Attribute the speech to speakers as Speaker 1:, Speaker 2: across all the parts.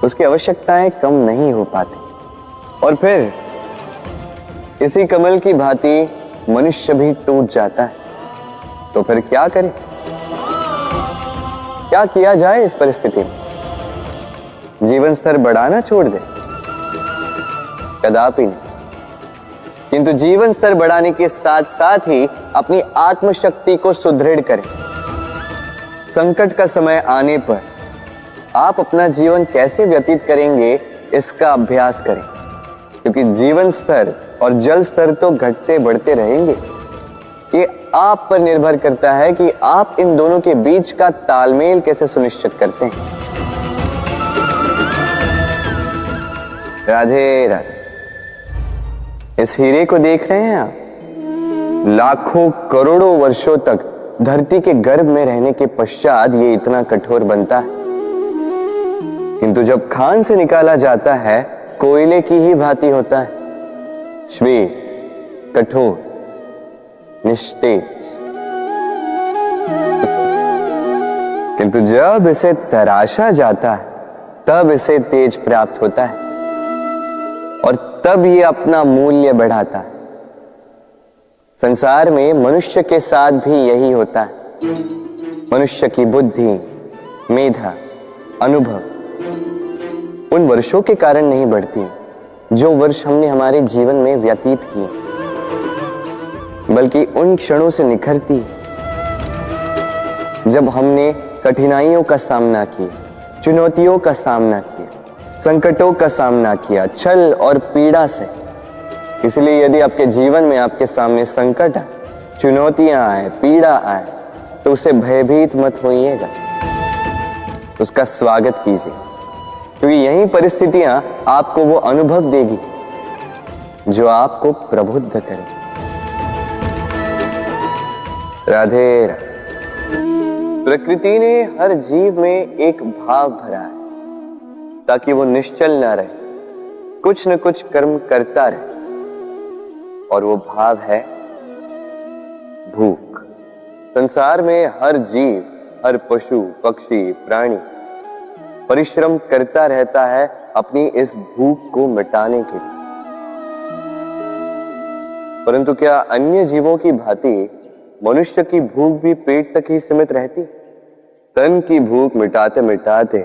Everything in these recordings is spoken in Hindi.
Speaker 1: उसकी आवश्यकताएं कम नहीं हो पाती। और फिर इसी कमल की भांति मनुष्य भी टूट जाता है। तो फिर क्या करें? क्या किया जाए इस परिस्थिति में? जीवन स्तर बढ़ाना छोड़ दे? कदापि नहीं। किंतु जीवन स्तर बढ़ाने के साथ साथ ही अपनी आत्मशक्ति को सुदृढ़ करें। संकट का समय आने पर आप अपना जीवन कैसे व्यतीत करेंगे इसका अभ्यास करें, क्योंकि जीवन स्तर और जल स्तर तो घटते बढ़ते रहेंगे। ये आप पर निर्भर करता है कि आप इन दोनों के बीच का तालमेल कैसे सुनिश्चित करते हैं। राधे राधे। इस हीरे को देख रहे हैं आप? लाखों करोड़ों वर्षों तक धरती के गर्भ में रहने के पश्चात ये इतना कठोर बनता है, किंतु जब खान से निकाला जाता है कोयले की ही भांति होता है, श्वेत, कठोर, निस्तेज। किंतु जब इसे तराशा जाता है तब इसे तेज प्राप्त होता है और तब ये अपना मूल्य बढ़ाता है। संसार में मनुष्य के साथ भी यही होता है। मनुष्य की बुद्धि, मेधा, अनुभव उन वर्षों के कारण नहीं बढ़ती जो वर्ष हमने हमारे जीवन में व्यतीत किए, बल्कि उन क्षणों से निखरती जब हमने कठिनाइयों का सामना किया, चुनौतियों का सामना किया, संकटों का सामना किया, छल और पीड़ा से। इसलिए यदि आपके जीवन में आपके सामने संकट आए, चुनौतियां आए, पीड़ा आए, तो उसे भयभीत मत होइएगा, उसका स्वागत कीजिए, क्योंकि यही परिस्थितियां आपको वो अनुभव देगी जो आपको प्रबुद्ध करे। राधे राधे। प्रकृति ने हर जीव में एक भाव भरा है ताकि वो निश्चल ना रहे, कुछ न कुछ कर्म करता रहे, और वो भाव है भूख। संसार में हर जीव, हर पशु, पक्षी, प्राणी परिश्रम करता रहता है अपनी इस भूख को मिटाने के लिए। परंतु क्या अन्य जीवों की भांति मनुष्य की भूख भी पेट तक ही सीमित रहती? तन की भूख मिटाते मिटाते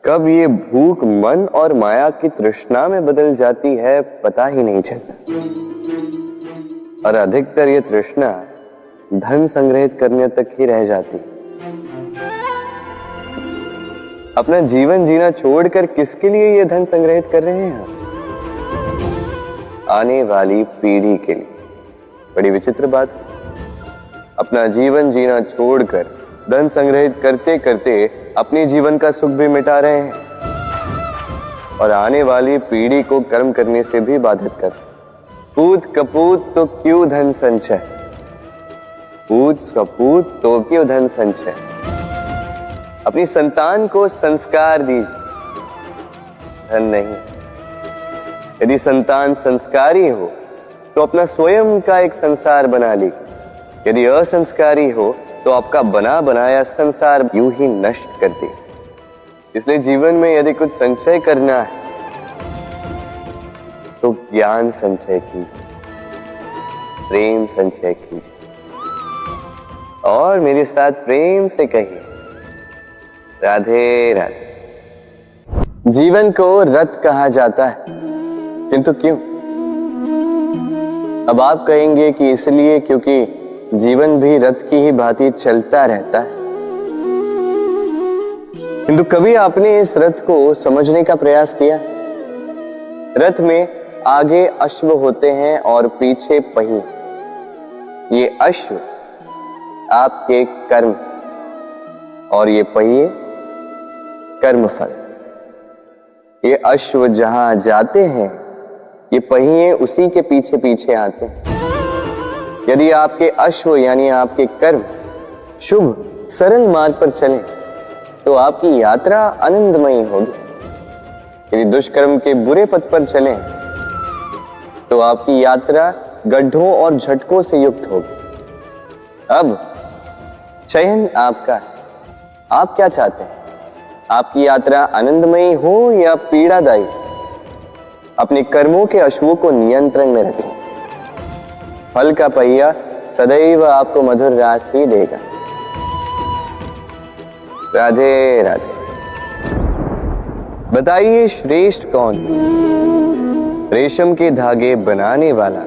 Speaker 1: कब ये भूख मन और माया की तृष्णा में बदल जाती है पता ही नहीं चलता। और अधिकतर ये तृष्णा धन संग्रहित करने तक ही रह जाती। अपना जीवन जीना छोड़कर किसके लिए ये धन संग्रहित कर रहे हैं? आने वाली पीढ़ी के लिए। बड़ी विचित्र बात है। अपना जीवन जीना छोड़कर धन संग्रहित करते करते अपने जीवन का सुख भी मिटा रहे हैं और आने वाली पीढ़ी को कर्म करने से भी बाधित करते। पूत कपूत तो क्यों धन संचय, पूत सपूत तो क्यों धन संचय। अपनी संतान को संस्कार दीजिए, धन नहीं। यदि संतान संस्कारी हो तो अपना स्वयं का एक संसार बना लीजिए। यदि असंस्कारी हो तो आपका बना बनाया संसार यूं ही नष्ट कर दे। इसलिए जीवन में यदि कुछ संचय करना है तो ज्ञान संचय कीजिए, प्रेम संचय कीजिए, और मेरे साथ प्रेम से कहिए राधे राधे। जीवन को रथ कहा जाता है, किंतु क्यों? अब आप कहेंगे कि इसलिए क्योंकि जीवन भी रथ की ही भांति चलता रहता है। किंतु कभी आपने इस रथ को समझने का प्रयास किया? रथ में आगे अश्व होते हैं और पीछे पहिए। ये अश्व आपके कर्म और ये पहिए कर्मफल। ये अश्व जहां जाते हैं ये पहिए उसी के पीछे पीछे आते हैं। यदि आपके अश्व यानी आपके कर्म शुभ सरल मार्ग पर चलें तो आपकी यात्रा आनंदमयी होगी। यदि दुष्कर्म के बुरे पथ पर चलें तो आपकी यात्रा गड्ढों और झटकों से युक्त होगी। अब चयन आपका है। आप क्या चाहते हैं? आपकी यात्रा आनंदमयी हो या पीड़ादायी, अपने कर्मों के अश्वों को नियंत्रण में रखें। फल का पहिया सदैव आपको मधुर रास ही देगा। राधे राधे। बताइए श्रेष्ठ कौन है? रेशम के धागे बनाने वाला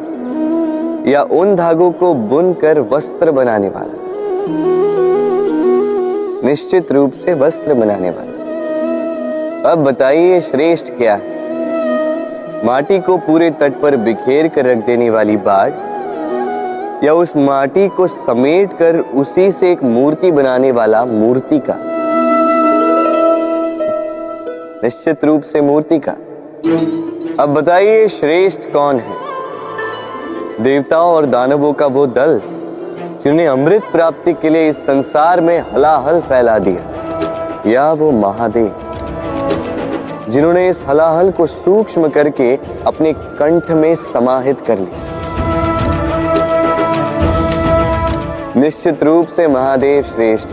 Speaker 1: या उन धागों को बुनकर वस्त्र बनाने वाला? निश्चित रूप से वस्त्र बनाने वाला। अब बताइए श्रेष्ठ क्या है? माटी को पूरे तट पर बिखेर कर रख देने वाली बाढ़ या उस माटी को समेट कर उसी से एक मूर्ति बनाने वाला मूर्तिकार? निश्चित रूप से मूर्तिकार। अब बताइए श्रेष्ठ कौन है? देवताओं और दानवों का वो दल जिन्हें अमृत प्राप्ति के लिए इस संसार में हलाहल फैला दिया, या वो महादेव जिन्होंने इस हलाहल को सूक्ष्म करके अपने कंठ में समाहित कर लिया? निश्चित रूप से महादेव श्रेष्ठ।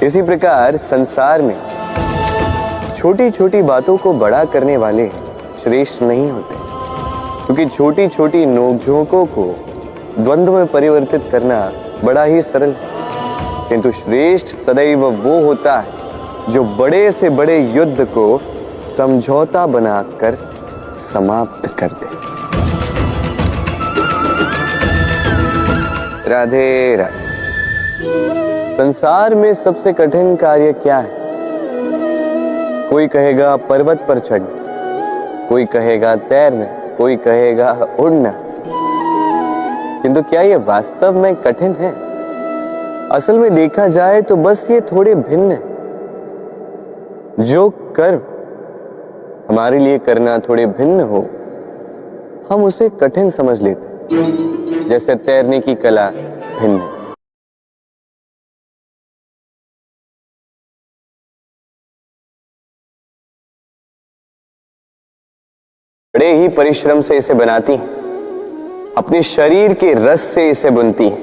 Speaker 1: इसी प्रकार संसार में छोटी छोटी बातों को बड़ा करने वाले श्रेष्ठ नहीं होते, क्योंकि छोटी छोटी नोकझोंकों को द्वंद्व में परिवर्तित करना बड़ा ही सरल है। किंतु श्रेष्ठ सदैव वो होता है जो बड़े से बड़े युद्ध को समझौता बनाकर समाप्त कर दे। राधे राधे। संसार में सबसे कठिन कार्य क्या है? कोई कहेगा पर्वत पर चढ़ना, कोई कहेगा तैरना, कोई कहेगा उड़ना। किंतु क्या ये वास्तव में कठिन है? असल में देखा जाए तो बस ये थोड़े भिन्न है। जो कर्म हमारे लिए करना थोड़े भिन्न हो, हम उसे कठिन समझ लेते। जैसे तैरने की कला भिन्न है। बड़े ही परिश्रम से इसे बनाती हैं, अपने शरीर के रस से इसे बुनती हैं।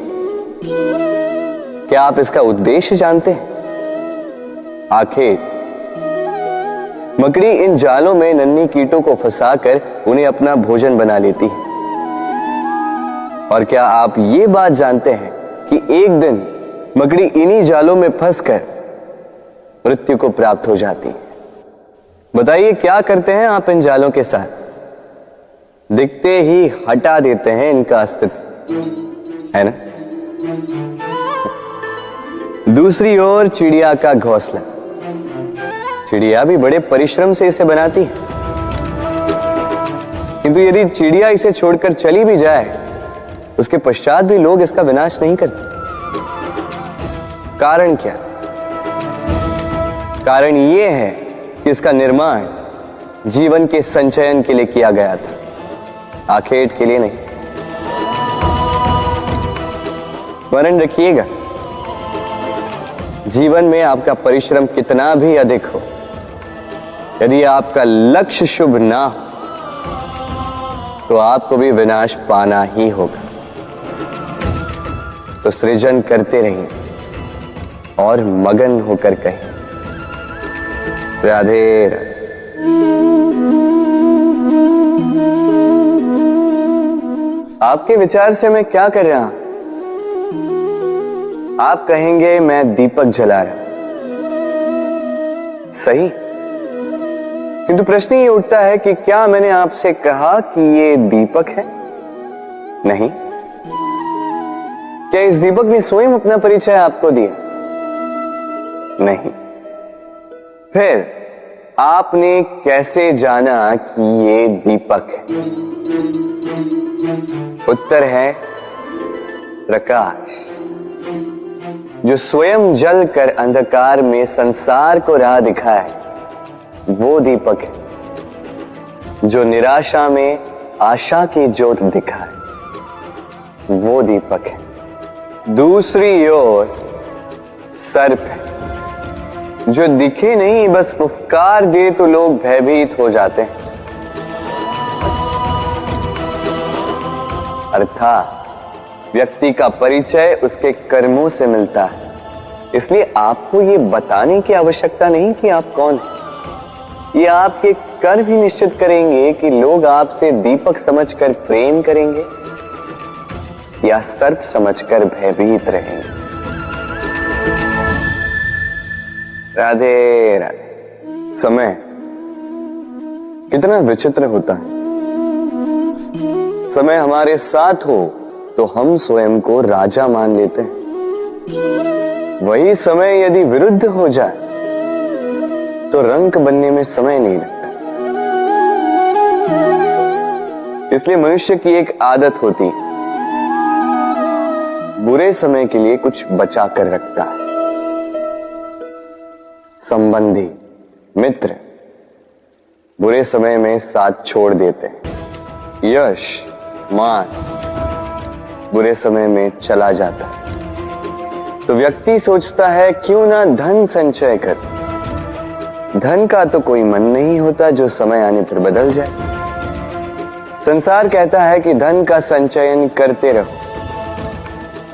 Speaker 1: क्या आप इसका उद्देश्य जानते हैं? आखिर मकड़ी इन जालों में नन्ही कीटों को फंसाकर उन्हें अपना भोजन बना लेती है। और क्या आप ये बात जानते हैं कि एक दिन मकड़ी इन्हीं जालों में फंसकर मृत्यु को प्राप्त हो जाती है? बताइए क्या करते हैं आप इन जालों के साथ? दिखते ही हटा देते हैं इनका अस्तित्व, है ना? दूसरी ओर चिड़िया का घोंसला। चिड़िया भी बड़े परिश्रम से इसे बनाती है, किंतु यदि चिड़िया इसे छोड़कर चली भी जाए, उसके पश्चात भी लोग इसका विनाश नहीं करते। कारण क्या? कारण यह है कि इसका निर्माण जीवन के संचयन के लिए किया गया था, आखेट के लिए नहीं। स्मरण रखिएगा, जीवन में आपका परिश्रम कितना भी अधिक हो, यदि आपका लक्ष्य शुभ ना हो तो आपको भी विनाश पाना ही होगा। तो सृजन करते रहिए और मगन होकर कहें राधे राधे। आपके विचार से मैं क्या कर रहा हूं? आप कहेंगे मैं दीपक जला रहा। सही, किंतु प्रश्न ये उठता है कि क्या मैंने आपसे कहा कि ये दीपक है? नहीं। क्या इस दीपक ने स्वयं अपना परिचय आपको दिया? नहीं। फिर आपने कैसे जाना कि ये दीपक है? उत्तर है प्रकाश, जो स्वयं जलकर अंधकार में संसार को राह दिखाए, वो दीपक है। जो निराशा में आशा की ज्योत दिखाए, वो दीपक है। दूसरी ओर सर्प है, जो दिखे नहीं, बस फुफकार दे तो लोग भयभीत हो जाते हैं। अर्थात व्यक्ति का परिचय उसके कर्मों से मिलता है, इसलिए आपको ये बताने की आवश्यकता नहीं कि आप कौन हैं। ये आपके कर्म ही निश्चित करेंगे कि लोग आपसे दीपक समझकर प्रेम करेंगे या सर्प समझकर भयभीत रहेंगे। राधे राधे। समय कितना विचित्र होता है। समय हमारे साथ हो तो हम स्वयं को राजा मान लेते हैं। वही समय यदि विरुद्ध हो जाए तो रंक बनने में समय नहीं लगता। इसलिए मनुष्य की एक आदत होती है, बुरे समय के लिए कुछ बचा कर रखता है। संबंधी, मित्र बुरे समय में साथ छोड़ देते हैं। यश, मान बुरे समय में चला जाता है। तो व्यक्ति सोचता है क्यों ना धन संचय कर। धन का तो कोई मन नहीं होता जो समय आने पर बदल जाए। संसार कहता है कि धन का संचयन करते रहो,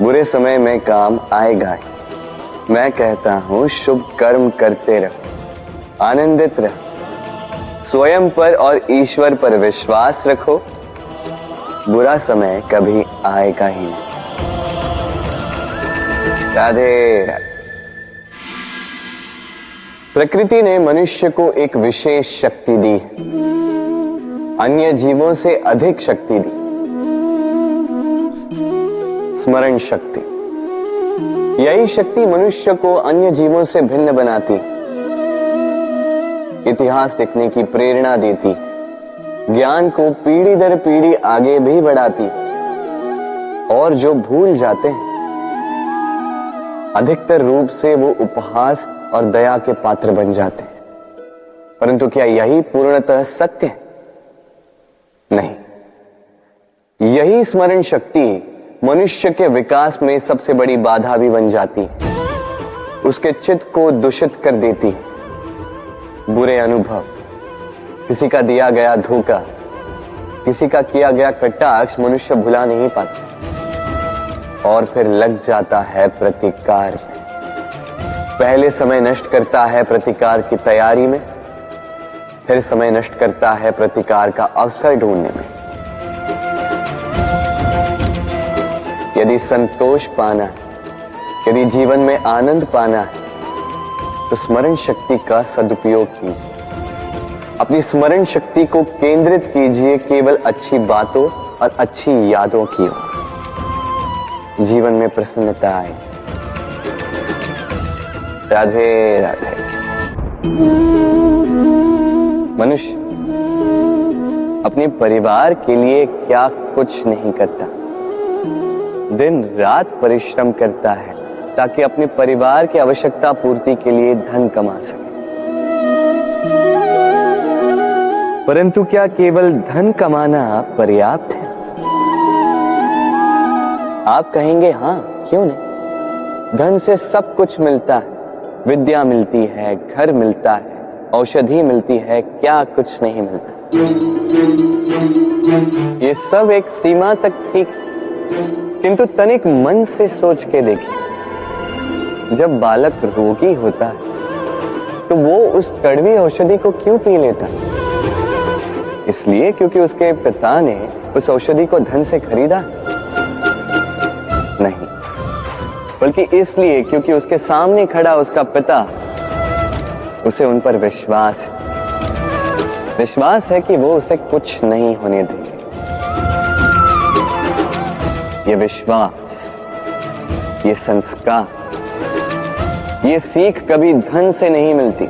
Speaker 1: बुरे समय में काम आएगा ही। मैं कहता हूं शुभ कर्म करते रहो, आनंदित रहो, स्वयं पर और ईश्वर पर विश्वास रखो, बुरा समय कभी आएगा ही नहीं। राधे राधे। प्रकृति ने मनुष्य को एक विशेष शक्ति दी है, अन्य जीवों से अधिक शक्ति दी, स्मरण शक्ति। यही शक्ति मनुष्य को अन्य जीवों से भिन्न बनाती, इतिहास लिखने की प्रेरणा देती, ज्ञान को पीढ़ी दर पीढ़ी आगे भी बढ़ाती। और जो भूल जाते हैं अधिकतर रूप से वो उपहास और दया के पात्र बन जाते हैं। परंतु क्या यही पूर्णतः सत्य है? नहीं। यही स्मरण शक्ति मनुष्य के विकास में सबसे बड़ी बाधा भी बन जाती है, उसके चित्त को दूषित कर देती है। बुरे अनुभव, किसी का दिया गया धोखा, किसी का किया गया कटाक्ष मनुष्य भुला नहीं पाता और फिर लग जाता है प्रतिकार में। पहले समय नष्ट करता है प्रतिकार की तैयारी में, फिर समय नष्ट करता है प्रतिकार का अवसर ढूंढने में। यदि संतोष पाना है, यदि जीवन में आनंद पाना है, तो स्मरण शक्ति का सदुपयोग कीजिए। अपनी स्मरण शक्ति को केंद्रित कीजिए केवल अच्छी बातों और अच्छी यादों की ओर। जीवन में प्रसन्नता आए। राधे राधे। मनुष्य अपने परिवार के लिए क्या कुछ नहीं करता, दिन रात परिश्रम करता है ताकि अपने परिवार की आवश्यकता पूर्ति के लिए धन कमा सके। परंतु क्या केवल धन कमाना पर्याप्त है? आप कहेंगे हाँ, क्यों नहीं। धन से सब कुछ मिलता है, विद्या मिलती है, घर मिलता है, औषधि मिलती है, क्या कुछ नहीं मिलता। ये सब एक सीमा तक ठीक, किंतु तनिक मन से सोच के देखिए, जब बालक रोगी होता है तो वो उस कड़वी औषधि को क्यों पी लेता? इसलिए क्योंकि उसके पिता ने उस औषधि को धन से खरीदा? नहीं, बल्कि इसलिए क्योंकक्योंकि उसके सामने खड़ा उसका पिता, उसे उन पर विश्वास है। विश्वास है कि वो उसे कुछ नहीं होने देंगे। ये विश्वास, ये संस्कार, ये सीख कभी धन से नहीं मिलती।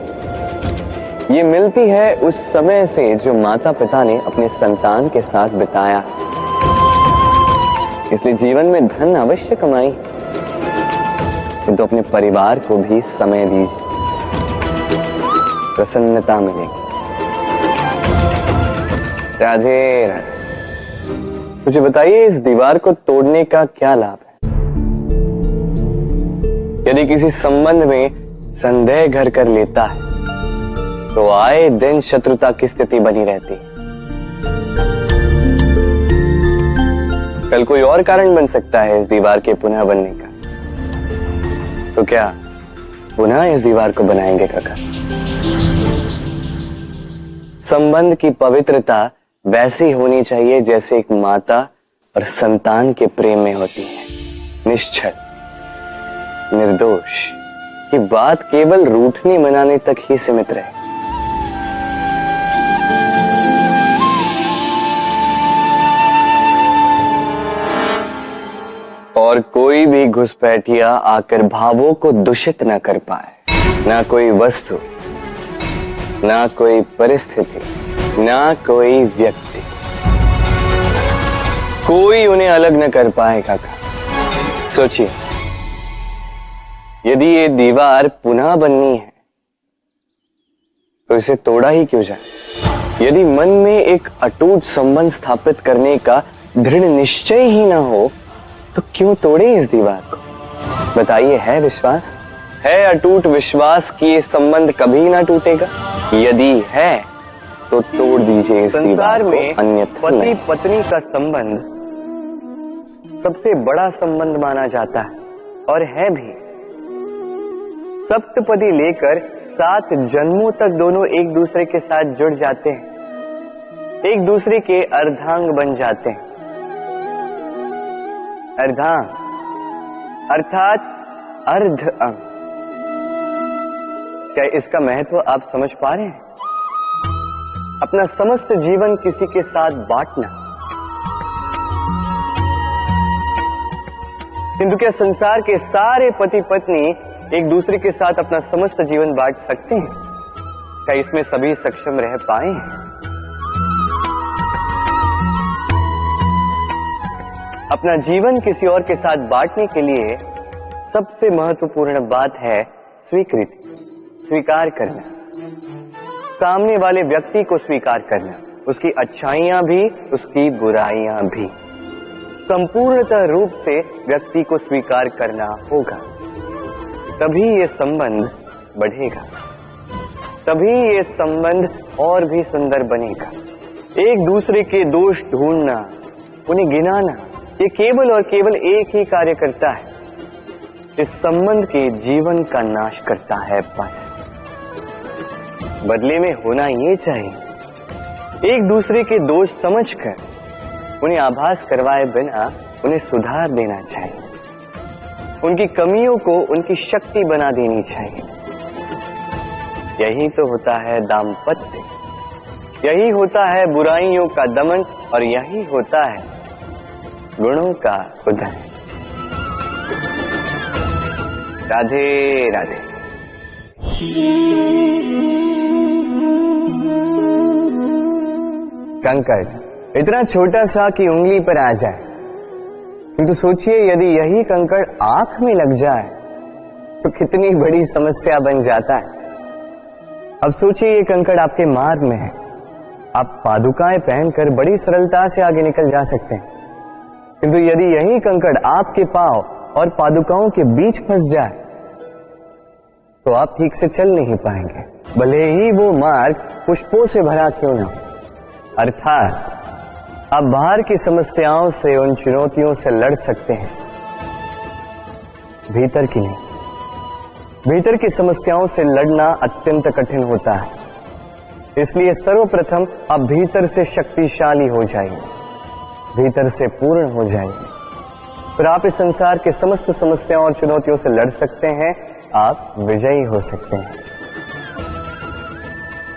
Speaker 1: ये मिलती है उस समय से जो माता पिता ने अपने संतान के साथ बिताया। इसलिए जीवन में धन अवश्य कमाई, किंतु अपने परिवार को भी समय दीजिए, प्रसन्नता मिलेगी। राधे राधे। मुझे बताइए, इस दीवार को तोड़ने का क्या लाभ है? यदि किसी संबंध में संदेह घर कर लेता है तो आए दिन शत्रुता की स्थिति बनी रहती है। कल कोई और कारण बन सकता है इस दीवार के पुनः बनने का। तो क्या पुनः इस दीवार को बनाएंगे काका। संबंध की पवित्रता वैसी होनी चाहिए जैसे एक माता और संतान के प्रेम में होती है, निश्चल, निर्दोष, कि बात केवल रूठने मनाने तक ही सीमित रहे। और कोई भी घुसपैठिया आकर भावों को दूषित न कर पाए, ना कोई वस्तु, ना कोई परिस्थिति, ना कोई व्यक्ति, कोई उन्हें अलग न कर पाए काका। सोचिए, यदि ये दीवार पुनः बननी है तो इसे तोड़ा ही क्यों जाए? यदि मन में एक अटूट संबंध स्थापित करने का दृढ़ निश्चय ही ना हो तो क्यों तोड़े इस दीवार को? बताइए, है विश्वास, है अटूट विश्वास कि ये संबंध कभी ना टूटेगा? यदि है तो तोड़ दीजिए इस दीवार को, अन्यथा पति पत्नी का संबंध सबसे बड़ा संबंध माना जाता है और है भी। सप्तपदी लेकर 7 जन्मों तक दोनों एक दूसरे के साथ जुड़ जाते हैं, एक दूसरे के अर्धांग बन जाते हैं। अर्धांग अर्थात अर्ध अंग। क्या इसका महत्व आप समझ पा रहे हैं? अपना समस्त जीवन किसी के साथ बांटना। किंतु क्या संसार के सारे पति पत्नी एक दूसरे के साथ अपना समस्त जीवन बांट सकते हैं? क्या इसमें सभी सक्षम रह पाए हैं? अपना जीवन किसी और के साथ बांटने के लिए सबसे महत्वपूर्ण बात है स्वीकृति, स्वीकार करना, सामने वाले व्यक्ति को स्वीकार करना, उसकी अच्छाइयां भी, उसकी बुराइयां भी, संपूर्णतः रूप से व्यक्ति को स्वीकार करना होगा। तभी ये संबंध बढ़ेगा, तभी ये संबंध और भी सुंदर बनेगा। एक दूसरे के दोष ढूंढना, उन्हें गिनाना, ये केवल और केवल एक ही कार्य करता है, इस संबंध के जीवन का नाश करता है। बस बदले में होना ये चाहिए, एक दूसरे के दोष समझकर उन्हें आभास करवाए बिना उन्हें सुधार देना चाहिए, उनकी कमियों को उनकी शक्ति बना देनी चाहिए। यही तो होता है दाम्पत्य, यही होता है बुराइयों का दमन, और यही होता है गुणों का उदय। राधे राधे। कंकड़ इतना छोटा सा कि उंगली पर आ जाए, किंतु सोचिए यदि यही कंकड़ आंख में लग जाए तो कितनी बड़ी समस्या बन जाता है। अब सोचिए ये कंकड़ आपके मार्ग में है, आप पादुकाएं पहनकर बड़ी सरलता से आगे निकल जा सकते हैं, किंतु यदि यही कंकड़ आपके पांव और पादुकाओं के बीच फंस जाए तो आप ठीक से चल नहीं पाएंगे, भले ही वो मार्ग पुष्पों से भरा क्यों ना। अर्थात आप बाहर की समस्याओं से, उन चुनौतियों से लड़ सकते हैं, भीतर की नहीं। भीतर की समस्याओं से लड़ना अत्यंत कठिन होता है, इसलिए सर्वप्रथम आप भीतर से शक्तिशाली हो जाइए, भीतर से पूर्ण हो जाइए, फिर आप इस संसार के समस्त समस्याओं और चुनौतियों से लड़ सकते हैं, आप विजयी हो सकते हैं।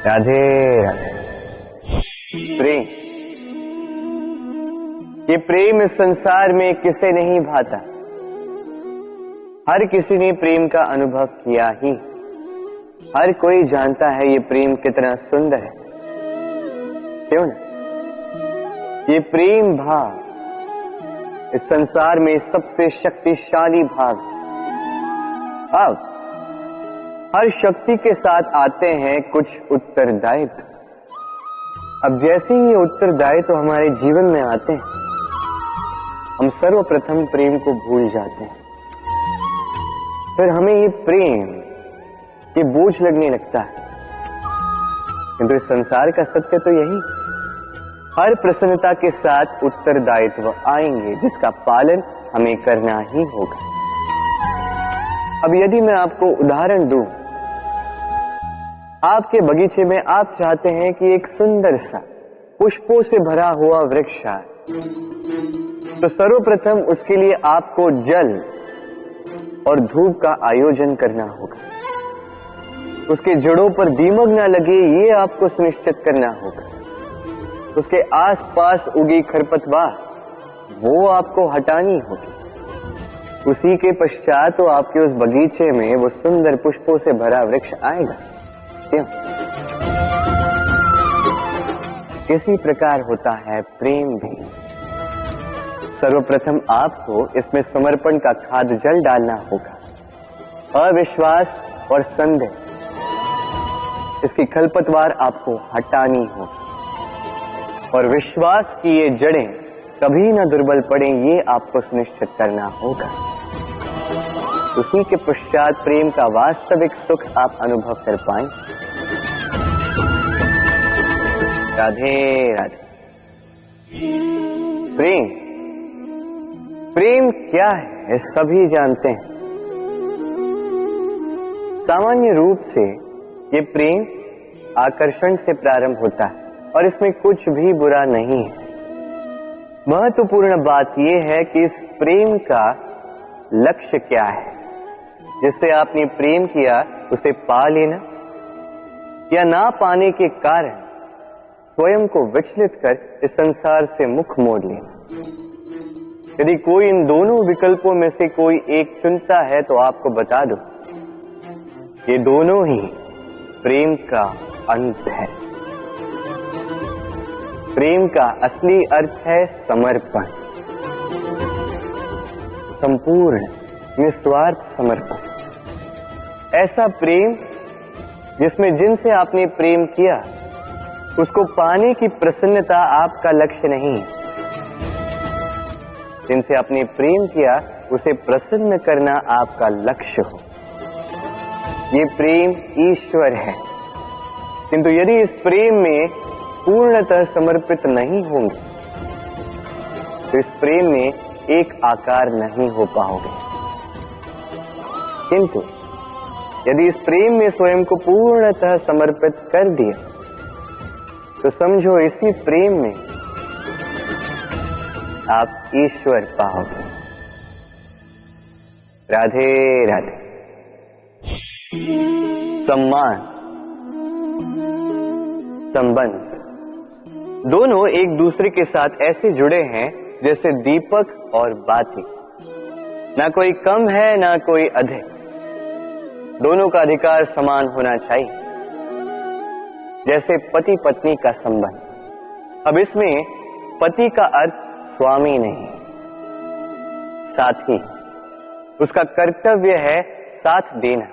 Speaker 1: राधे राधे। प्रेम, ये प्रेम इस संसार में किसे नहीं भाता, हर किसी ने प्रेम का अनुभव किया ही, हर कोई जानता है ये प्रेम कितना सुंदर है, क्यों ना? ये प्रेम भाव इस संसार में सबसे शक्तिशाली भाव। अब हर शक्ति के साथ आते हैं कुछ उत्तरदायित्व। अब जैसे ही ये उत्तरदायित्व हमारे जीवन में आते हैं, हम सर्वप्रथम प्रेम को भूल जाते हैं, फिर हमें ये प्रेम, ये बोझ लगने लगता है। किंतु इस संसार का सत्य तो यही, हर प्रसन्नता के साथ उत्तरदायित्व आएंगे जिसका पालन हमें करना ही होगा। अब यदि मैं आपको उदाहरण दूं, आपके बगीचे में आप चाहते हैं कि एक सुंदर सा पुष्पों से भरा हुआ वृक्ष आए, तो सर्वप्रथम उसके लिए आपको जल और धूप का आयोजन करना होगा। उसके जड़ों पर दीमक ना लगे ये आपको सुनिश्चित करना होगा। उसके आसपास उगी खरपतवार वो आपको हटानी होगी। उसी के पश्चात तो आपके उस बगीचे में वो सुंदर पुष्पों से भरा वृक्ष आएगा। क्यों? इसी प्रकार होता है प्रेम भी। सर्वप्रथम आपको इसमें समर्पण का खाद जल डालना होगा। अविश्वास और संदेह, इसकी खरपतवार आपको हटानी होगी और विश्वास की ये जड़ें कभी ना दुर्बल पड़े ये आपको सुनिश्चित करना होगा। उसी के पश्चात प्रेम का वास्तविक सुख आप अनुभव कर पाएंगे। राधे राधे। प्रेम क्या है सभी जानते हैं। सामान्य रूप से ये प्रेम आकर्षण से प्रारंभ होता है और इसमें कुछ भी बुरा नहीं है। महत्वपूर्ण बात यह है कि इस प्रेम का लक्ष्य क्या है। जिससे आपने प्रेम किया उसे पा लेना या ना पाने के कारण स्वयं को विचलित कर इस संसार से मुख मोड़ लेना। यदि कोई इन दोनों विकल्पों में से कोई एक चुनता है तो आपको बता दो, ये दोनों ही प्रेम का अंत है। प्रेम का असली अर्थ है समर्पण, संपूर्ण निस्वार्थ समर्पण। ऐसा प्रेम जिसमें जिनसे आपने प्रेम किया उसको पाने की प्रसन्नता आपका लक्ष्य नहीं है। जिनसे आपने प्रेम किया उसे प्रसन्न करना आपका लक्ष्य हो। ये प्रेम ईश्वर है। किंतु यदि इस प्रेम में पूर्णतः समर्पित नहीं होंगे तो इस प्रेम में एक आकार नहीं हो पाओगे। किंतु यदि इस प्रेम में स्वयं को पूर्णतः समर्पित कर दिया तो समझो इसी प्रेम में आप ईश्वर पाओगे। राधे राधे। सम्मान, संबंध दोनों एक दूसरे के साथ ऐसे जुड़े हैं जैसे दीपक और बाती। ना कोई कम है ना कोई अधिक, दोनों का अधिकार समान होना चाहिए। जैसे पति पत्नी का संबंध। अब इसमें पति का अर्थ स्वामी नहीं, साथी। उसका कर्तव्य है साथ देना,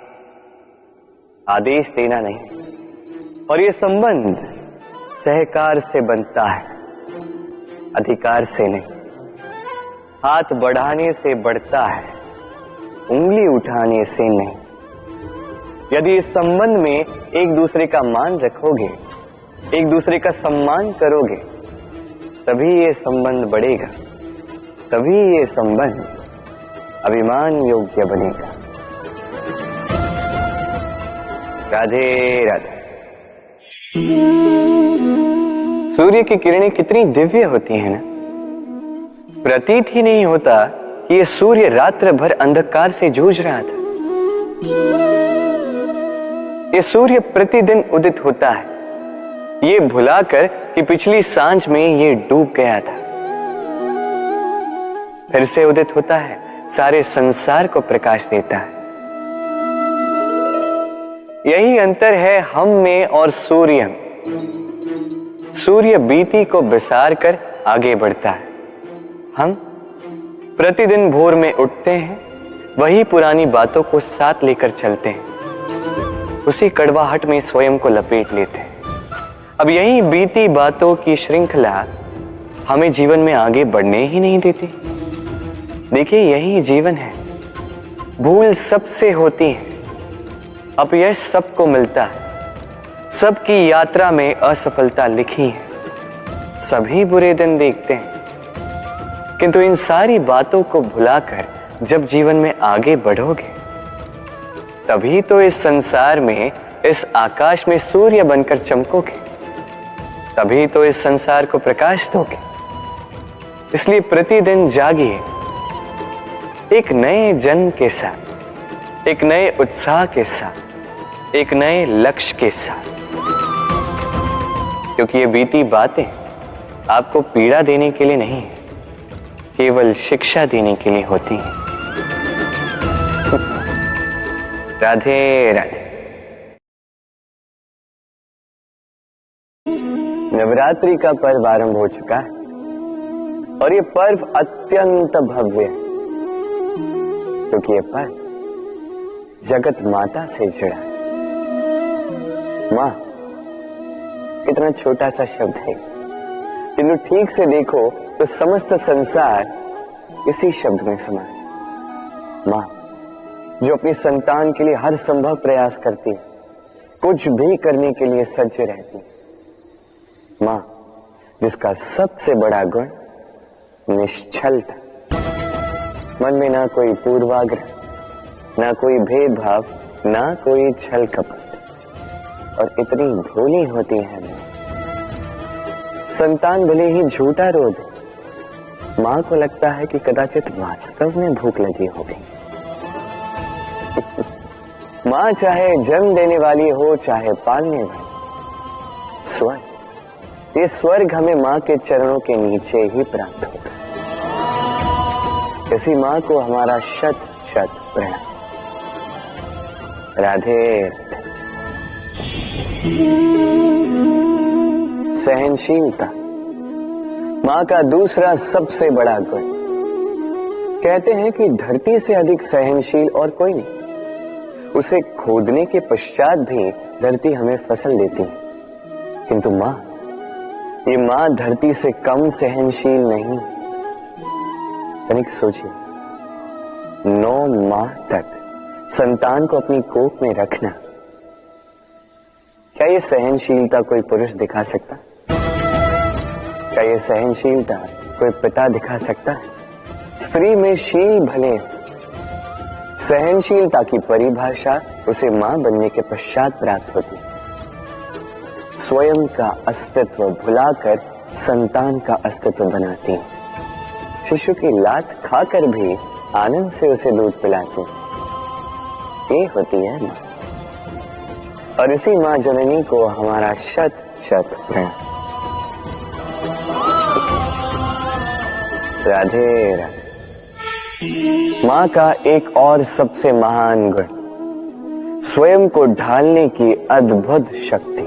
Speaker 1: आदेश देना नहीं। और ये संबंध सहकार से बनता है, अधिकार से नहीं। हाथ बढ़ाने से बढ़ता है, उंगली उठाने से नहीं। यदि इस संबंध में एक दूसरे का मान रखोगे, एक दूसरे का सम्मान करोगे, तभी ये संबंध बढ़ेगा, तभी ये संबंध अभिमान योग्य बनेगा। राधे राधे। सूर्य की किरणें कितनी दिव्य होती हैं ना। प्रतीत ही नहीं होता कि ये सूर्य रात्र भर अंधकार से जूझ रहा था। ये सूर्य प्रतिदिन उदित होता है, ये भुलाकर कि पिछली सांझ में ये डूब गया था। फिर से उदित होता है, सारे संसार को प्रकाश देता है। यही अंतर है हम में और सूर्य में। सूर्य बीती को बिसार कर आगे बढ़ता है। हम प्रतिदिन भोर में उठते हैं, वही पुरानी बातों को साथ लेकर चलते हैं, उसी कड़वाहट में स्वयं को लपेट लेते हैं। अब यही बीती बातों की श्रृंखला हमें जीवन में आगे बढ़ने ही नहीं देती। देखिए, यही जीवन है। भूल सबसे होती है, अपयश सबको मिलता है, सबकी यात्रा में असफलता लिखी है, सभी बुरे दिन देखते हैं। किंतु इन सारी बातों को भुलाकर जब जीवन में आगे बढ़ोगे तभी तो इस संसार में, इस आकाश में सूर्य बनकर चमकोगे, तभी तो इस संसार को प्रकाश दोगे। इसलिए प्रतिदिन जागिए, एक नए जन्म के साथ, एक नए उत्साह के साथ, एक नए लक्ष्य के साथ, क्योंकि ये बीती बातें आपको पीड़ा देने के लिए नहीं है, केवल शिक्षा देने के लिए होती हैं। राधे राधे। नवरात्रि का पर्व आरंभ हो चुका है और ये पर्व अत्यंत भव्य है, क्योंकि ये पर्व जगत माता से जुड़ा है। मां कितना छोटा सा शब्द है, किंतु ठीक से देखो तो समस्त संसार इसी शब्द में समा है। मां जो अपनी संतान के लिए हर संभव प्रयास करती है, कुछ भी करने के लिए सज्ज रहती है। मां जिसका सबसे बड़ा गुण निश्चलता, मन में ना कोई पूर्वाग्रह, ना कोई भेदभाव, ना कोई छल कपट, और इतनी भोली होती है मां। संतान भले ही झूठा रो दे, मां को लगता है कि कदाचित वास्तव में भूख लगी होगी। मां चाहे जन्म देने वाली हो, चाहे पालने वाली, स्वर्ग, ये स्वर्ग हमें मां के चरणों के नीचे ही प्राप्त होता है। इसी मां को हमारा शत शत प्रणाम। राधे। सहनशीलता मां का दूसरा सबसे बड़ा गुण। कहते हैं कि धरती से अधिक सहनशील और कोई नहीं। उसे खोदने के पश्चात भी धरती हमें फसल देती है, किंतु मां, ये मां धरती से कम सहनशील नहीं। तनिक सोचिए, 9 माह तक संतान को अपनी कोख में रखना, क्या ये सहनशीलता कोई पुरुष दिखा सकता? क्या ये सहनशीलता कोई पिता दिखा सकता है? स्त्री में शील भले, सहनशीलता की परिभाषा उसे मां बनने के पश्चात प्राप्त होती है। स्वयं का अस्तित्व भुलाकर संतान का अस्तित्व बनाती है। शिशु की लात खाकर भी आनंद से उसे दूध पिलाती है। ये होती है मां, और इसी मां जननी को हमारा शत शत प्रणाम। राधे राधे। मां का एक और सबसे महान गुण, स्वयं को ढालने की अद्भुत शक्ति।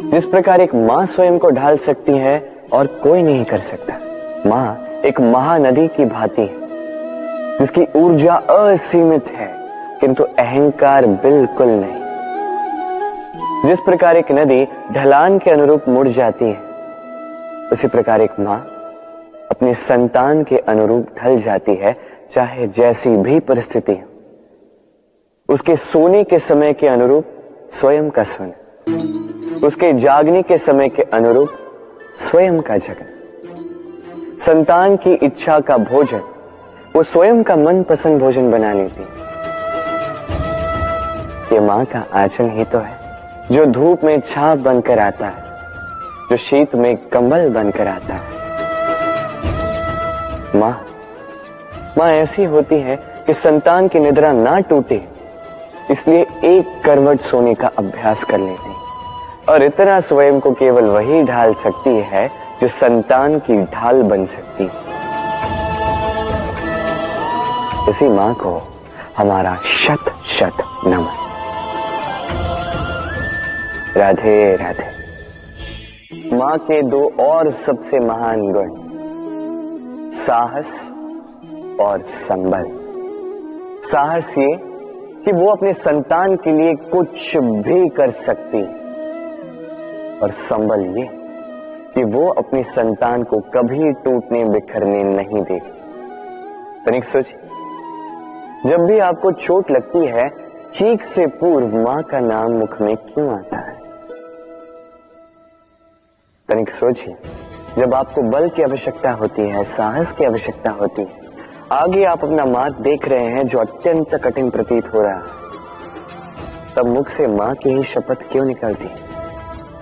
Speaker 1: जिस प्रकार एक मां स्वयं को ढाल सकती है और कोई नहीं कर सकता। मां एक महानदी की भांति है, जिसकी ऊर्जा असीमित है, किंतु अहंकार बिल्कुल नहीं। जिस प्रकार एक नदी ढलान के अनुरूप मुड़ जाती है, उसी प्रकार एक मां अपने संतान के अनुरूप ढल जाती है, चाहे जैसी भी परिस्थिति हो। उसके सोने के समय के अनुरूप स्वयं का सोना, उसके जागने के समय के अनुरूप स्वयं का जगना। संतान की इच्छा का भोजन वो स्वयं का मनपसंद भोजन बना लेती। ये मां का आंचल ही तो है, जो धूप में छाप बनकर आता है, जो शीत में कंबल बनकर आता है। मां ऐसी होती है कि संतान की निद्रा ना टूटे, इसलिए एक करवट सोने का अभ्यास कर लेती है, और इतना स्वयं को केवल वही ढाल सकती है जो संतान की ढाल बन सकती है। इसी मां को हमारा शत शत नमन। राधे राधे। मां के 2 और सबसे महान गुण, साहस और संबल। साहस ये कि वो अपने संतान के लिए कुछ भी कर सकती है, और संबल ये कि वो अपनी संतान को कभी टूटने बिखरने नहीं देगी। तनिक सोचिए, जब भी आपको चोट लगती है, चीख से पूर्व मां का नाम मुख में क्यों आता है? तनिक सोचिए, जब आपको बल की आवश्यकता होती है, साहस की आवश्यकता होती है, आगे आप अपना मार्ग देख रहे हैं जो अत्यंत कठिन प्रतीत हो रहा है, तब मुख से मां की ही शपथ क्यों निकलती?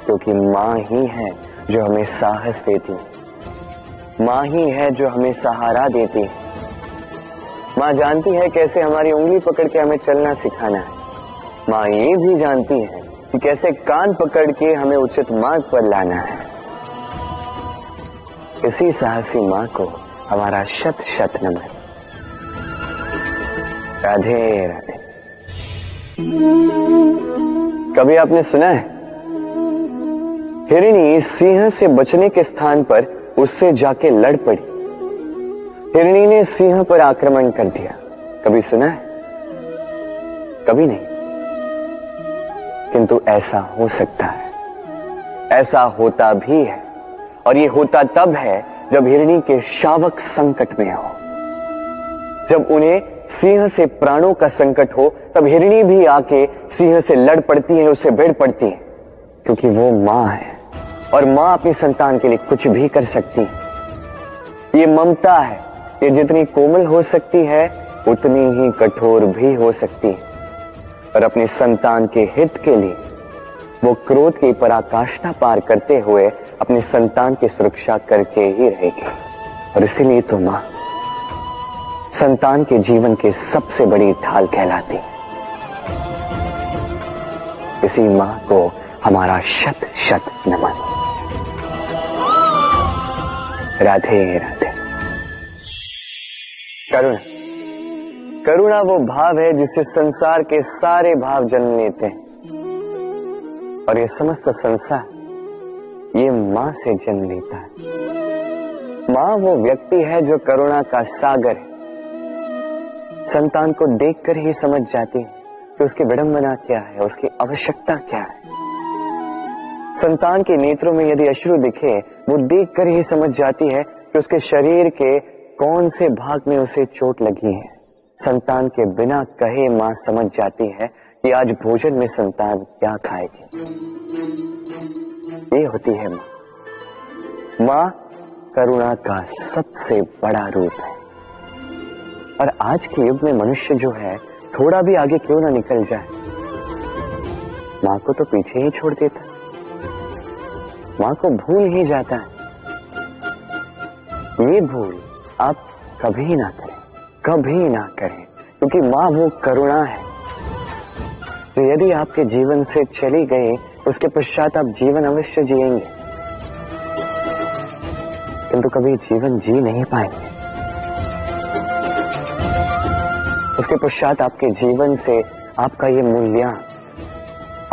Speaker 1: क्योंकि मां ही है जो हमें साहस देती, मां ही है जो हमें सहारा देती। मां जानती है कैसे हमारी उंगली पकड़ के हमें चलना सिखाना है। मां ये भी जानती है कि कैसे कान पकड़ के हमें उचित मार्ग पर लाना है। इसी साहसी मां को हमारा शत शत नमन। राधे राधे। कभी आपने सुना है हिरणी सिंह से बचने के स्थान पर उससे जाके लड़ पड़ी, हिरणी ने सिंह पर आक्रमण कर दिया? कभी सुना है? कभी नहीं। किंतु ऐसा हो सकता है, ऐसा होता भी है, और ये होता तब है जब हिरणी के शावक संकट में हो, जब उन्हें सिंह से प्राणों का संकट हो, तब हिरणी भी आके सिंह से लड़ पड़ती है, उससे भिड़ पड़ती है, क्योंकि वो मां है और मां अपनी संतान के लिए कुछ भी कर सकती है। ये ममता है, ये जितनी कोमल हो सकती है उतनी ही कठोर भी हो सकती है, और अपनी संतान के हित के लिए वो क्रोध की पराकाष्ठा पार करते हुए अपनी संतान की सुरक्षा करके ही रहेगी। और इसीलिए तो मां संतान के जीवन की सबसे बड़ी ढाल कहलाती। इसी मां को हमारा शत शत नमन। राधे राधे। करुणा, करुणा वो भाव है जिससे संसार के सारे भाव जन्म लेते हैं, और ये समस्त संसार ये मां से जन्म लेता है। मां वो व्यक्ति है जो करुणा का सागर है। संतान को देखकर ही समझ जाती है कि उसकी विडंबना क्या है, उसकी आवश्यकता क्या है। संतान के नेत्रों में यदि अश्रु दिखे, वो देखकर ही समझ जाती है कि उसके शरीर के कौन से भाग में उसे चोट लगी है। संतान के बिना कहे मां समझ जाती है कि आज भोजन में संतान क्या खाएगी। ये होती है मां। मां करुणा का सबसे बड़ा रूप है। और आज के युग में मनुष्य जो है थोड़ा भी आगे क्यों ना निकल जाए, मां को तो पीछे ही छोड़ देता, मां को भूल ही जाता है। ये भूल आप कभी ना करें, कभी ना करें, क्योंकि मां वो करुणा है जो यदि आपके जीवन से चली गई उसके पश्चात आप जीवन अवश्य जिएंगे, किंतु कभी जीवन जी नहीं पाएंगे। उसके पश्चात आपके जीवन से आपका ये मूल्य,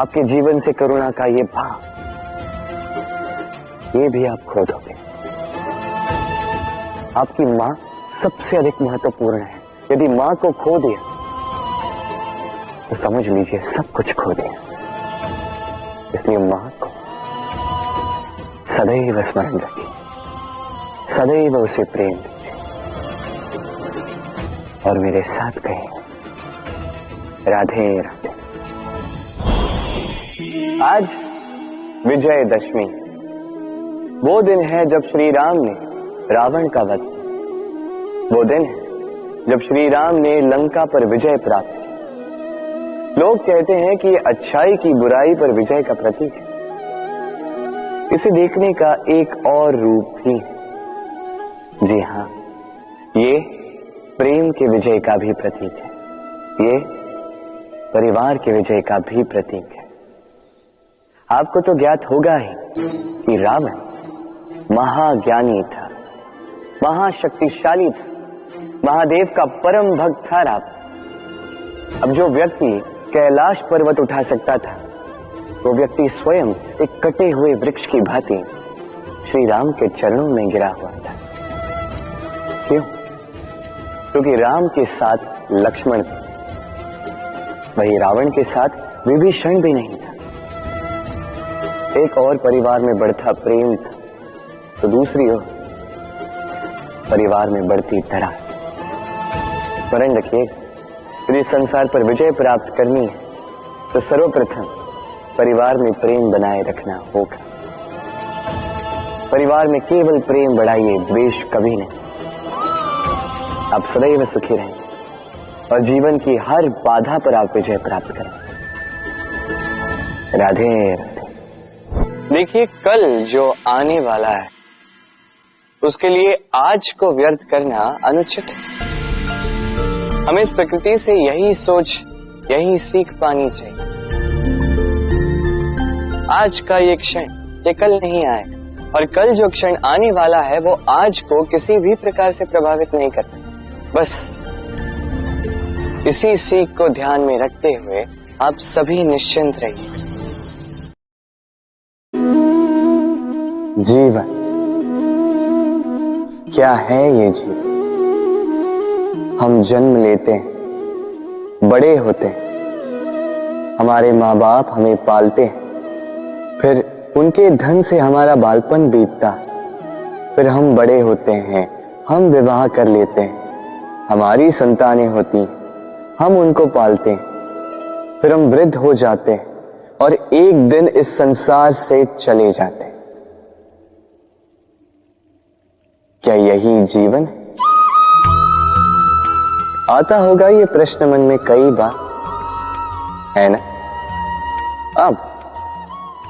Speaker 1: आपके जीवन से करुणा का ये भाव, ये भी आप खो दोगे। आपकी मां सबसे अधिक महत्वपूर्ण है। यदि मां को खो दिया तो समझ लीजिए सब कुछ खो दिया। इसलिए मां को सदैव स्मरण रखिए, सदैव उसे प्रेम दीजिए, और मेरे साथ कहिए राधे राधे। आज विजयदशमी, वो दिन है जब श्री राम ने रावण का वध किया। वो दिन है जब श्री राम ने लंका पर विजय प्राप्त की। लोग कहते हैं कि ये अच्छाई की बुराई पर विजय का प्रतीक है। इसे देखने का एक और रूप भी है। जी हां, ये प्रेम के विजय का भी प्रतीक है, ये परिवार के विजय का भी प्रतीक है। आपको तो ज्ञात होगा ही कि रावण महाज्ञानी था, महाशक्तिशाली था, महादेव का परम भक्त था रावण। अब जो व्यक्ति कैलाश पर्वत उठा सकता था, वो व्यक्ति स्वयं एक कटे हुए वृक्ष की भांति श्री राम के चरणों में गिरा हुआ था। क्यों? क्योंकि राम के साथ लक्ष्मण था, वही रावण के साथ विभीषण भी नहीं था। एक और परिवार में बढ़ता प्रेम था, तो दूसरी ओर परिवार में बढ़ती दरार। स्मरण रखिए, यदि संसार पर विजय प्राप्त करनी है तो सर्वप्रथम परिवार में प्रेम बनाए रखना होगा। परिवार में केवल प्रेम बढ़ाइए, द्वेष कभी नहीं। आप सदैव सुखी रहेंगे और जीवन की हर बाधा पर आप विजय प्राप्त करेंगे। राधे राधे। देखिए, कल जो आने वाला है उसके लिए आज को व्यर्थ करना अनुचित है। हमें इस प्रकृति से यही सोच, यही सीख पानी चाहिए। आज का ये क्षण ये कल नहीं आएगा, और कल जो क्षण आने वाला है वो आज को किसी भी प्रकार से प्रभावित नहीं करता। बस इसी सीख को ध्यान में रखते हुए आप सभी निश्चिंत रहिए। जीवन क्या है ये जीवन? हम जन्म लेते हैं, बड़े होते हैं, हमारे माँ बाप हमें पालते हैं, फिर उनके धन से हमारा बालपन बीतता, फिर हम बड़े होते हैं, हम विवाह कर लेते हैं, हमारी संतानें होती, हम उनको पालते हैं, फिर हम वृद्ध हो जाते हैं और एक दिन इस संसार से चले जाते हैं। क्या यही जीवन है? आता होगा ये प्रश्न मन में कई बार, है ना? अब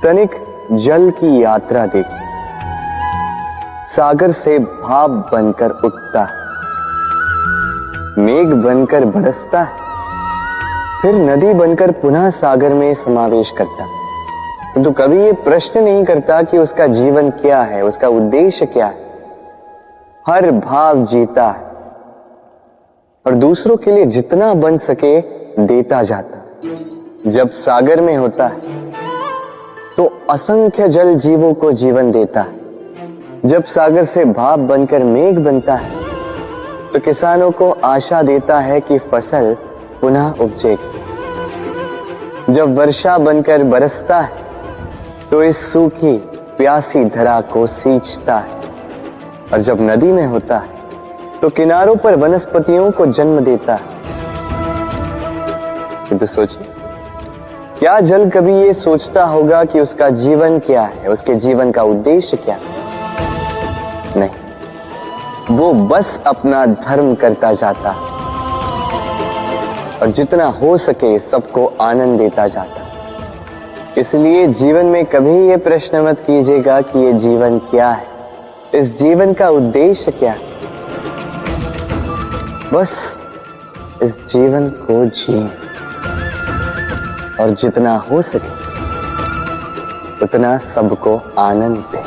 Speaker 1: तनिक जल की यात्रा देखिए। सागर से भाप बनकर उठता है, मेघ बनकर बरसता है, फिर नदी बनकर पुनः सागर में समावेश करता है। किंतु कभी ये प्रश्न नहीं करता कि उसका जीवन क्या है, उसका उद्देश्य क्या है। हर भाव जीता है और दूसरों के लिए जितना बन सके देता जाता। जब सागर में होता है तो असंख्य जल जीवों को जीवन देता है। जब सागर से भाप बनकर मेघ बनता है तो किसानों को आशा देता है कि फसल पुनः उपजेगी। जब वर्षा बनकर बरसता है तो इस सूखी प्यासी धरा को सींचता है, और जब नदी में होता है तो किनारों पर वनस्पतियों को जन्म देता है। तो सोचिए, क्या जल कभी ये सोचता होगा कि उसका जीवन क्या है, उसके जीवन का उद्देश्य क्या है? नहीं, वो बस अपना धर्म करता जाता और जितना हो सके सबको आनंद देता जाता। इसलिए जीवन में कभी ये प्रश्न मत कीजिएगा कि ये जीवन क्या है, इस जीवन का उद्देश्य क्या है। बस इस जीवन को जिए और जितना हो सके उतना सबको आनंद दे।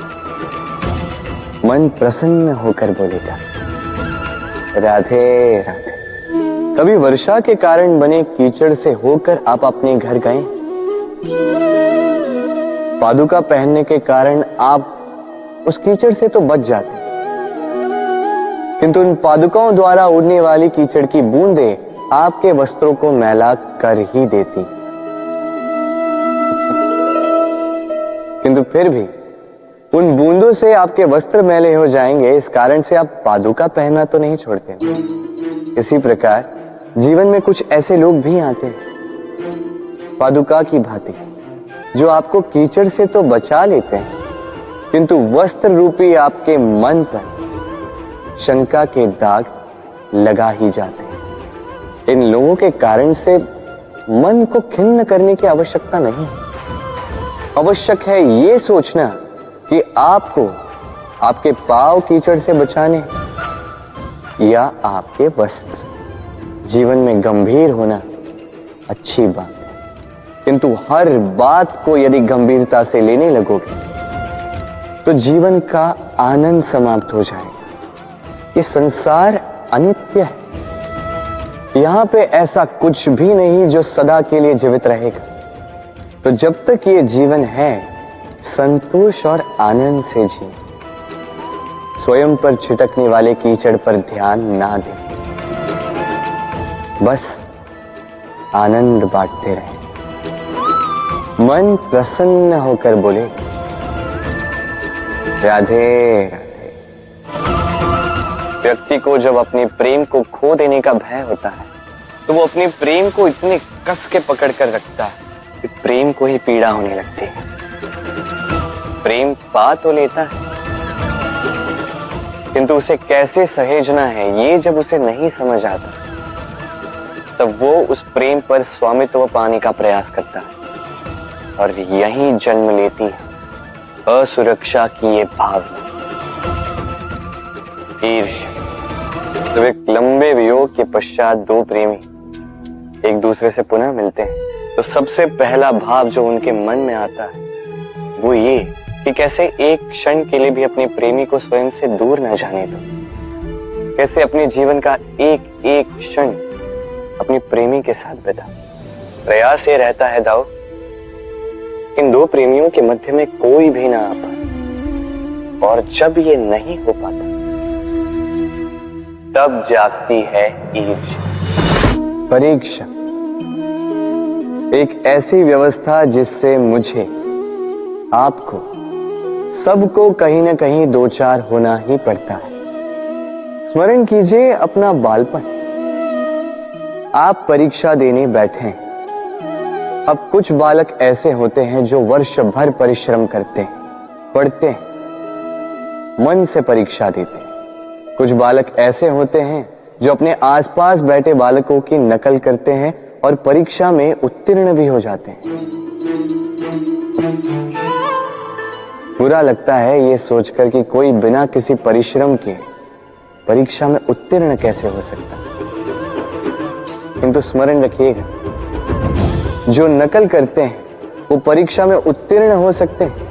Speaker 1: मन प्रसन्न होकर बोलेगा राधे राधे। कभी वर्षा के कारण बने कीचड़ से होकर आप अपने घर गए? पादुका पहनने के कारण आप उस कीचड़ से तो बच जाते, किंतु उन पादुकाओं द्वारा उड़ने वाली कीचड़ की बूंदें आपके वस्त्रों को मैला कर ही देती। किंतु फिर भी उन बूंदों से आपके वस्त्र मैले हो जाएंगे, इस कारण से आप पादुका पहनना तो नहीं छोड़ते। इसी प्रकार जीवन में कुछ ऐसे लोग भी आते हैं पादुका की भांति, जो आपको कीचड़ से तो बचा लेते हैं, किंतु वस्त्र रूपी आपके मन पर शंका के दाग लगा ही जाते हैं। इन लोगों के कारण से मन को खिन्न करने की आवश्यकता नहीं। आवश्यक है ये सोचना कि आपको आपके पांव कीचड़ से बचाने या आपके वस्त्र। जीवन में गंभीर होना अच्छी बात है, किंतु हर बात को यदि गंभीरता से लेने लगोगे तो जीवन का आनंद समाप्त हो जाएगा। ये संसार अनित्य है, यहां पे ऐसा कुछ भी नहीं जो सदा के लिए जीवित रहेगा। तो जब तक ये जीवन है, संतोष और आनंद से जिए। स्वयं पर छिटकने वाले कीचड़ पर ध्यान ना दें, बस आनंद बांटते रहे। मन प्रसन्न होकर बोले राधे राधे। व्यक्ति को जब अपने प्रेम को खो देने का भय होता है तो वो अपने प्रेम को इतने कस के पकड़ कर रखता है कि प्रेम को ही पीड़ा होने लगती है। प्रेम पा तो लेता है, किंतु उसे कैसे सहेजना है ये जब उसे नहीं समझ आता, तब वो उस प्रेम पर स्वामित्व पाने का प्रयास करता है। और यहीं जन्म लेती है असुरक्षा की ये भावना, ईर्ष्या। जब एक लंबे वियोग के पश्चात दो प्रेमी एक दूसरे से पुनः मिलते हैं तो सबसे पहला भाव जो उनके मन में आता है वो ये कि कैसे एक क्षण के लिए भी अपने प्रेमी को स्वयं से दूर न जाने दो, कैसे अपने जीवन का एक एक क्षण अपनी प्रेमी के साथ बिता। प्रयास ये रहता है दाऊ, इन दो प्रेमियों के मध्य में कोई भी ना आ पाए, और जब ये नहीं हो पाता तब जागती है ईर्ष्या। परीक्षा एक ऐसी व्यवस्था जिससे मुझे, आपको, सबको कहीं ना कहीं दो चार होना ही पड़ता है। स्मरण कीजिए अपना बालपन। आप परीक्षा देने बैठे हैं। अब कुछ बालक ऐसे होते हैं जो वर्ष भर परिश्रम करते हैं, पढ़ते हैं, मन से परीक्षा देते हैं। कुछ बालक ऐसे होते हैं जो अपने आसपास बैठे बालकों की नकल करते हैं और परीक्षा में उत्तीर्ण भी हो जाते हैं। बुरा लगता है ये सोचकर कि कोई बिना किसी परिश्रम के परीक्षा में उत्तीर्ण कैसे हो सकता है। किंतु स्मरण रखिएगा, जो नकल करते हैं वो परीक्षा में उत्तीर्ण हो सकते हैं,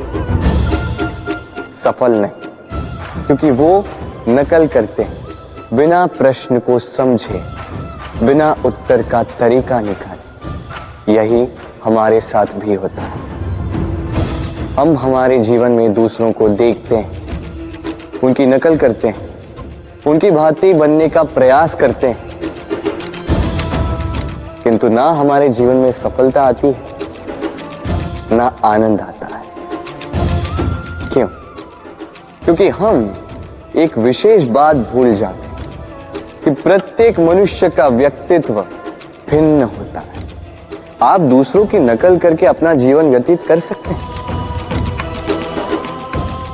Speaker 1: सफल नहीं, क्योंकि वो नकल करते हैं बिना प्रश्न को समझे, बिना उत्तर का तरीका निकाले। यही हमारे साथ भी होता है। हम हमारे जीवन में दूसरों को देखते हैं, उनकी नकल करते हैं, उनकी भांति बनने का प्रयास करते हैं, किंतु ना हमारे जीवन में सफलता आती है, ना आनंद आता है। क्यों? क्योंकि हम एक विशेष बात भूल जाते हैं कि प्रत्येक मनुष्य का व्यक्तित्व भिन्न होता है। आप दूसरों की नकल करके अपना जीवन व्यतीत कर सकते हैं,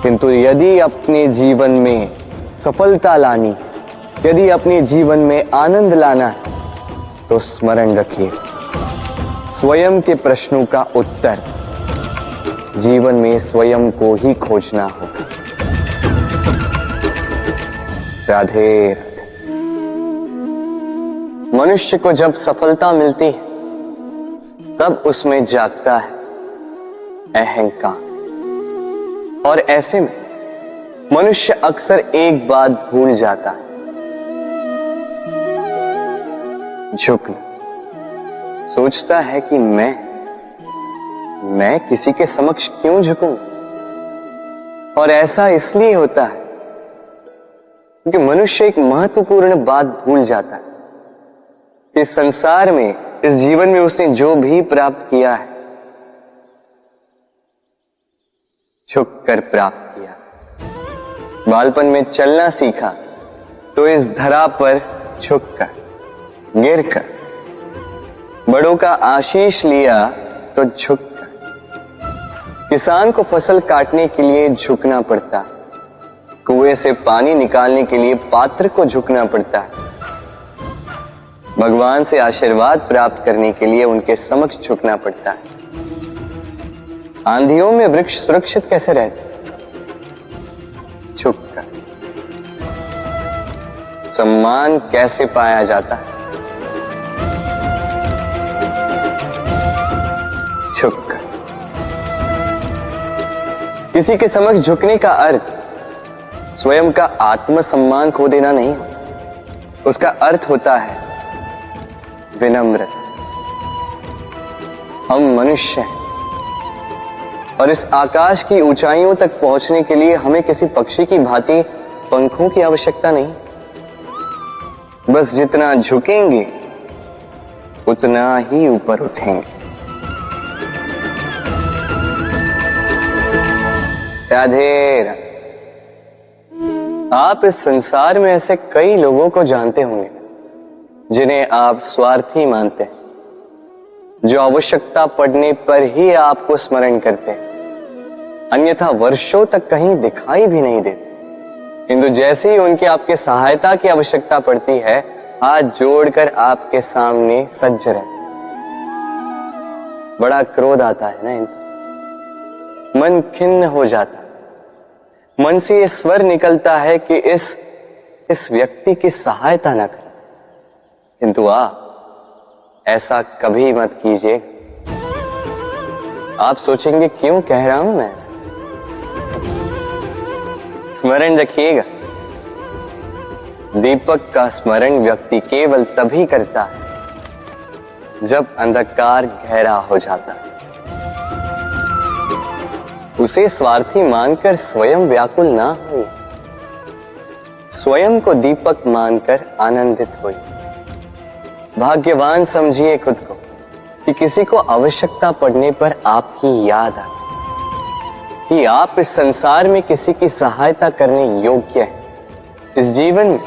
Speaker 1: किंतु यदि अपने जीवन में सफलता लानी, यदि अपने जीवन में आनंद लाना है, तो स्मरण रखिए, स्वयं के प्रश्नों का उत्तर जीवन में स्वयं को ही खोजना होगा। राधे राधे। मनुष्य को जब सफलता मिलती है तब उसमें जागता है अहंकार, और ऐसे में मनुष्य अक्सर एक बात भूल जाता है, झुकना। सोचता है कि मैं किसी के समक्ष क्यों झुकूं? और ऐसा इसलिए होता है क्योंकि मनुष्य एक महत्वपूर्ण बात भूल जाता है। इस संसार में, इस जीवन में उसने जो भी प्राप्त किया है, झुक कर प्राप्त किया। बालपन में चलना सीखा तो इस धरा पर झुककर, गिरकर। बड़ों का आशीष लिया तो झुककर। किसान को फसल काटने के लिए झुकना पड़ता, कुएं से पानी निकालने के लिए पात्र को झुकना पड़ता है। भगवान से आशीर्वाद प्राप्त करने के लिए उनके समक्ष झुकना पड़ता है। आंधियों में वृक्ष सुरक्षित कैसे रहते? झुककर। सम्मान कैसे पाया जाता है? झुककर। किसी के समक्ष झुकने का अर्थ स्वयं का आत्मसम्मान खो देना नहीं होता। उसका अर्थ होता है विनम्र। हम मनुष्य हैं और इस आकाश की ऊंचाइयों तक पहुंचने के लिए हमें किसी पक्षी की भांति पंखों की आवश्यकता नहीं। बस जितना झुकेंगे उतना ही ऊपर उठेंगे। राधे राधे। आप इस संसार में ऐसे कई लोगों को जानते होंगे जिन्हें आप स्वार्थी मानते हैं, जो आवश्यकता पड़ने पर ही आपको स्मरण करते हैं, अन्यथा वर्षों तक कहीं दिखाई भी नहीं देते। किंतु जैसे ही उनकी आपके सहायता की आवश्यकता पड़ती है, हाथ जोड़कर आपके सामने सज्ज रहते। बड़ा क्रोध आता है ना इनको। मन खिन्न हो जाता, मन से ये स्वर निकलता है कि इस व्यक्ति की सहायता न करें। किंतु ऐसा कभी मत कीजिए। आप सोचेंगे क्यों कह रहा हूं मैं ऐसा। स्मरण रखिएगा, दीपक का स्मरण व्यक्ति केवल तभी करता है जब अंधकार गहरा हो जाता है। उसे स्वार्थी मानकर स्वयं व्याकुल ना हो, स्वयं को दीपक मानकर आनंदित होइए। भाग्यवान समझिए खुद को कि किसी को आवश्यकता पड़ने पर आपकी याद आए, कि आप इस संसार में किसी की सहायता करने योग्य हैं। इस जीवन में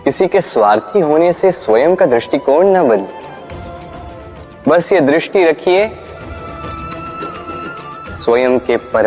Speaker 1: किसी के स्वार्थी होने से स्वयं का दृष्टिकोण न बदले। बस ये दृष्टि रखिए, स्वयं के पर